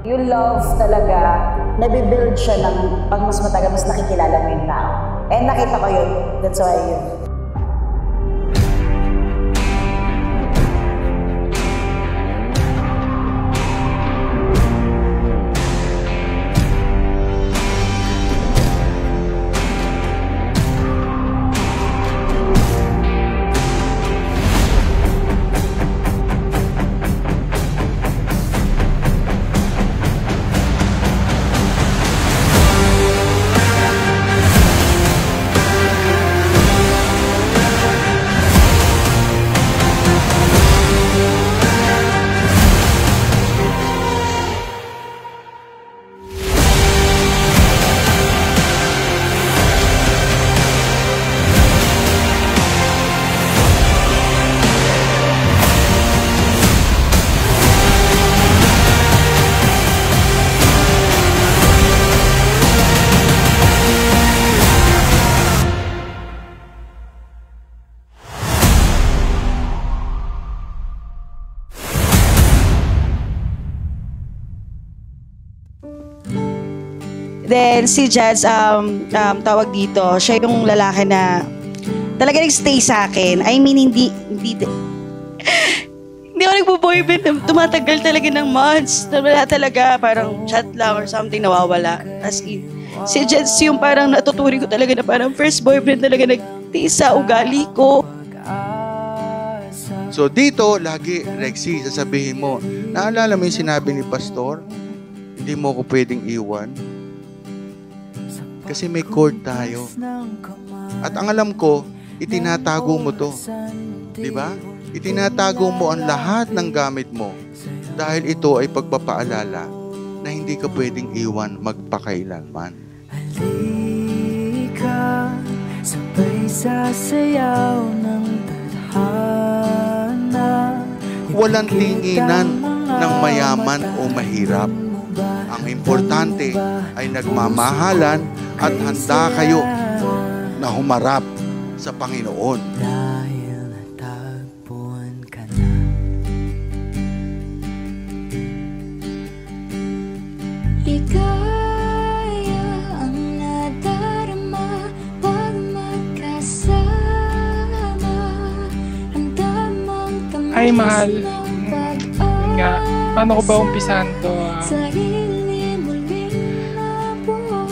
Yung love talaga, nabibuild siya ng pag mas matagal, mas nakikilala mo yung tao. And nakita ko yun. That's why yun. Then si Jazz, tawag dito, siya yung lalaki na talaga nag-stay sa akin. I mean, hindi ako nagpo-boyfriend. Tumatagal talaga ng months. Wala talaga, parang chat lang or something, nawawala. As in, si Jazz yung parang natuturing ko talaga na parang first boyfriend talaga nag-stay sa ugali ko. So dito, lagi, Rexy, sasabihin mo, naalala mo yung sinabi ni Pastor? Hindi mo ko pwedeng iwan. Kasi may cord tayo. At ang alam ko, itinatago mo to. Diba? Itinatago mo ang lahat ng gamit mo. Dahil ito ay pagpapaalala na hindi ka pwedeng iwan magpakailanman. Halika, sabay sasayaw ng tadhana. Walang tinginan ng mayaman o mahirap. Ang importante ay nagmamahalan at handa kayo na humarap sa Panginoon. Dahil natagpuan ka na. Ligaya ang nadarama pag magkasama. Ay, mahal. Nga, paano ko ba umpisahan to?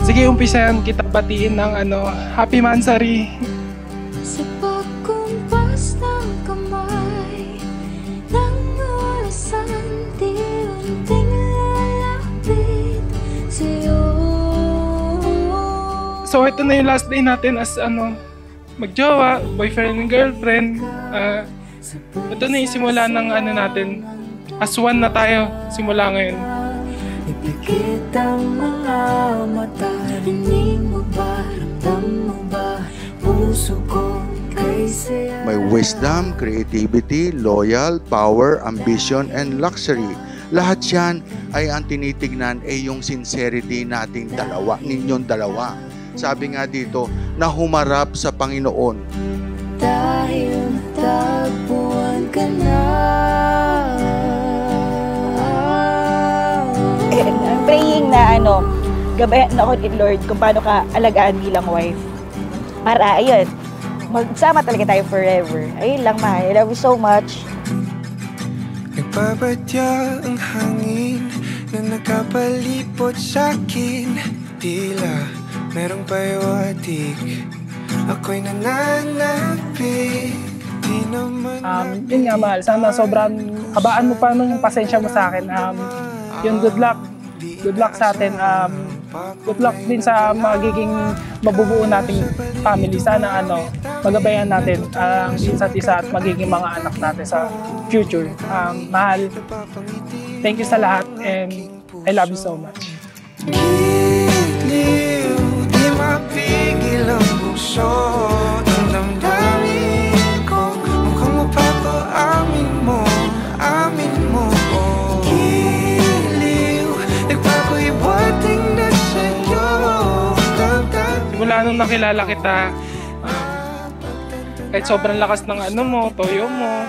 Sige, umpisahan kita batiin ng Happy Mansari. Sa pagkumpas ng kamay ng orasan, di-unting lalapit sa'yo. So, ito na yung last day natin as magjowa, boyfriend and girlfriend. Ito na yung simula ng natin. As one na tayo, simula ngayon. Ipikit ang mga mata. Rinig mo ba? Ramdam mo ba? Puso ko kay saya. May wisdom, creativity, loyal, power, ambition, and luxury. Lahat yan ay ang tinitignan ay yung sincerity nating dalawa, ninyong dalawa. Sabi nga dito, na humarap sa Panginoon. Dahil natagpuan ka na. I'm praying na gabayan ako ni Lord kung paano ka alagaan bilang wife. Para ayun, magsama talaga tayo forever. Ayun lang, mahal. I love you so much. Nagbabadya ang hangin na nakapalipot sa'kin. Tila merong payawatig, ako'y nananapit. Di naman yun nga, mahal. Sana sobrang habaan mo pa ng pasensya mo sa akin. Yun, good luck. Good luck sa atin. Good luck din sa magiging mabubuo nating family. Sana magabayan natin ang isa't isa at magiging mga anak natin sa future. Mahal, thank you sa lahat and I love you so much. Giliw, di mapigil ang puso. Ang damdamin ko, mukhang mapapaamin mo, amin mo. Mula nung nakilala kita, kahit sobrang lakas ng mo, toyo mo,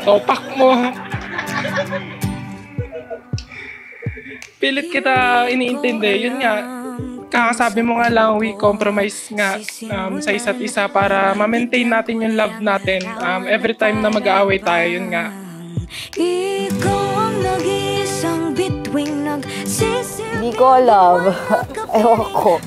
topak mo. pilit kita iniintindi. Yun nga, kakasabi mo nga lang, we compromise nga sa isa't isa para ma-maintain natin yung love natin. Every time na mag-aaway tayo, yun nga. Ikaw ang nag-iisang bituing nagsisisi. Hindi ko alam. Ewan ko.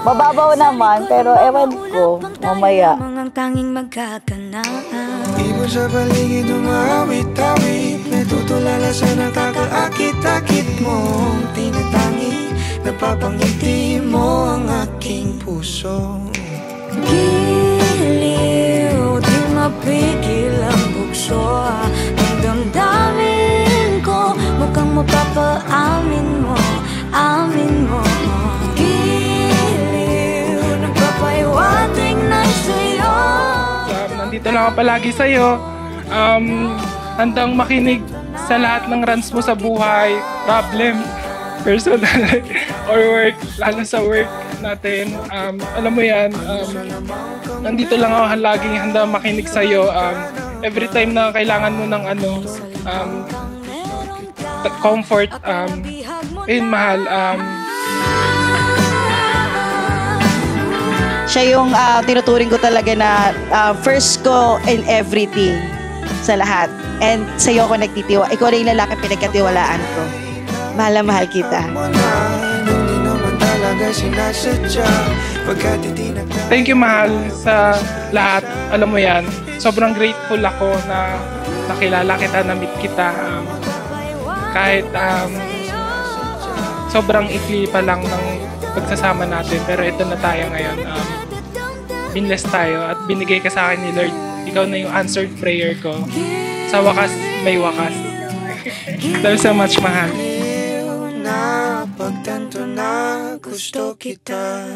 Mababaw naman, pero ewan ko. Mamaya. Mga tanging magkakanaan. Ibon sa paligid umawit-awit, may tutulala sa nakakaakit-akit mong tinatangi. Napapangiti mo ang aking puso. Giliw, di mapigil ang bukso. Ang damdamin ko, mukhang mapapaamin mo, amin mo. Giliw, nagpapaiwating na sa'yo. Nandito lang ako palagi sa'yo. Handang makinig sa lahat ng rants mo sa buhay, problem, personal, or work, lalo sa work natin. Alam mo yan, nandito lang ako laging handa makinig sa'yo. Every time na kailangan mo ng comfort, yun, mahal. Siya yung tinuturing ko talaga na first ko in everything sa lahat. And sa'yo ako nagtitiwa. Ikaw na yung lalaki pinagkatiwalaan ko. Mahal na mahal kita. Hindi naman talaga sinasadya. Pagkat hindi Thank you, mahal, sa lahat. Alam mo yan, sobrang grateful ako na nakilala kita, na-meet kita. Kahit sobrang ikli pa lang ng pagsasama natin, pero ito na tayo ngayon. Binless tayo at binigay ka sa akin ni Lord. Ikaw na yung answered prayer ko. Sa wakas, may wakas. Thank you so much, mahal. na pagtanto na gusto kita.